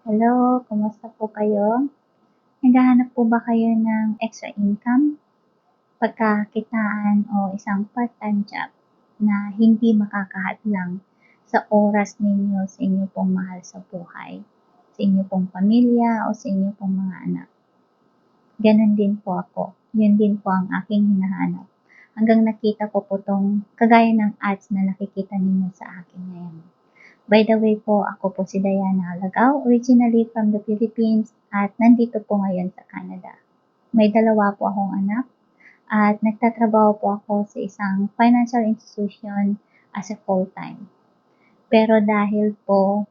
Hello, kumusta po kayo? Naghahanap po ba kayo ng extra income, pagkakitaan o isang part-time job na hindi makakahadlang sa oras ninyo sa inyo pong mahal sa buhay, sa inyo pong pamilya o sa inyo pong mga anak? Gano'n din po ako. Yun din po ang aking hinahanap. Hanggang nakita ko po 'tong kagaya ng ads na nakikita ninyo sa akin ngayon. By the way po, ako po si Diana Alagao, originally from the Philippines at nandito po ngayon sa Canada. May dalawa po akong anak at nagtatrabaho po ako sa isang financial institution as a full-time. Pero dahil po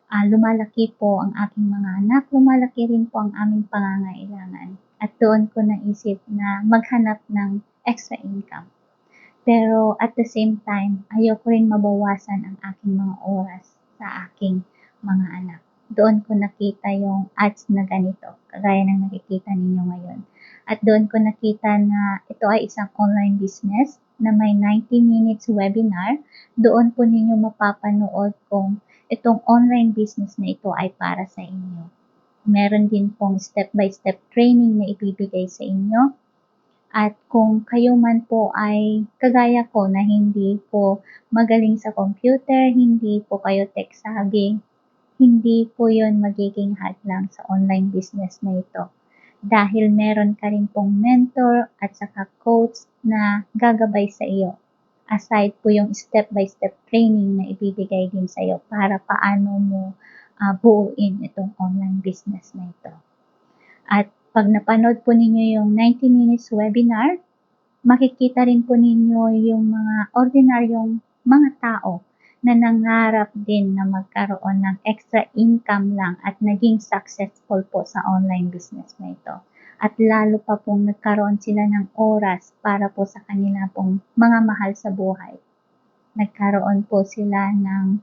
lumalaki po ang aking mga anak, lumalaki rin po ang aming pangangailangan. At doon ko naisip na maghanap ng extra income. Pero at the same time, ayoko rin mabawasan ang aking mga oras sa aking mga anak. Doon ko nakita yung ads na ganito, kagaya ng nakikita ninyo ngayon. At doon ko nakita na ito ay isang online business na may 90 minutes webinar. Doon po ninyo mapapanood kung itong online business na ito ay para sa inyo. Meron din pong step-by-step training na ibibigay sa inyo. At kung kayo man po ay kagaya ko na hindi po magaling sa computer, hindi po kayo tech savvy, hindi po yon magiging hadlang sa online business na ito. Dahil meron ka rin pong mentor at saka coach na gagabay sa iyo. Aside po yung step-by-step training na ibibigay din sa iyo para paano mo buuin itong online business na ito. At pag napanood po ninyo yung 90 minutes webinar, makikita rin po ninyo yung mga ordinaryong mga tao na nangarap din na magkaroon ng extra income lang at naging successful po sa online business na ito. At lalo pa pong nagkaroon sila ng oras para po sa kanila pong mga mahal sa buhay. Nagkaroon po sila ng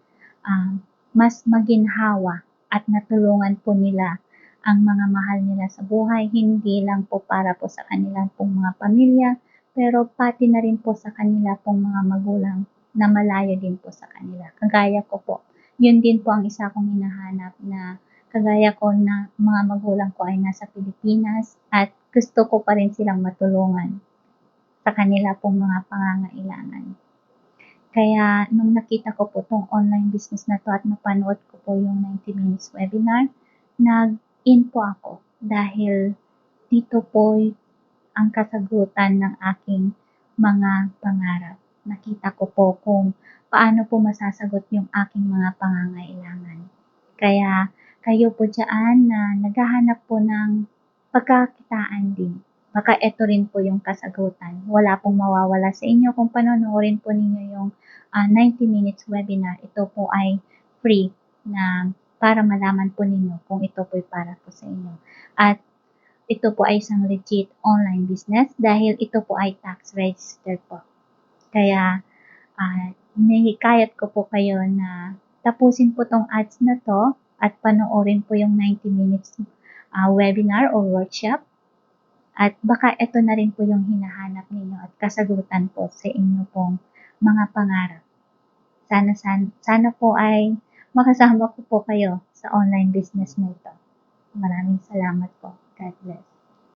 mas maginhawa at natulungan po nila ang mga mahal nila sa buhay, hindi lang po para po sa kanilang pong mga pamilya, pero pati na rin po sa kanila pong mga magulang na malayo din po sa kanila. Kagaya ko po, yun din po ang isa kong hinahanap na kagaya ko na mga magulang ko ay nasa Pilipinas at gusto ko pa rin silang matulungan sa kanila pong mga pangangailangan. Kaya nung nakita ko po 'tong online business na 'to at napanood ko po yung 90 minutes webinar, nag-in po ako dahil dito po ang kasagutan ng aking mga pangarap. Nakita ko po kung paano po masasagot yung aking mga pangangailangan. Kaya kayo po diyaan na naghahanap po ng pagkakitaan din, baka ito rin po yung kasagutan. Wala pong mawawala sa inyo kung panonoorin po ninyo yung 90 minutes webinar. Ito po ay free na para malaman po ninyo kung ito po ay para po sa inyo. At ito po ay isang legit online business dahil ito po ay tax registered po. Kaya hinihikayat ko po kayo na tapusin po tong ads na to at panoorin po yung 90 minutes webinar or workshop. At baka ito na rin po yung hinahanap ninyo at kasagutan po sa inyo pong mga pangarap. Sana po ay makasama ko po kayo sa online business na ito. Maraming salamat po. God bless.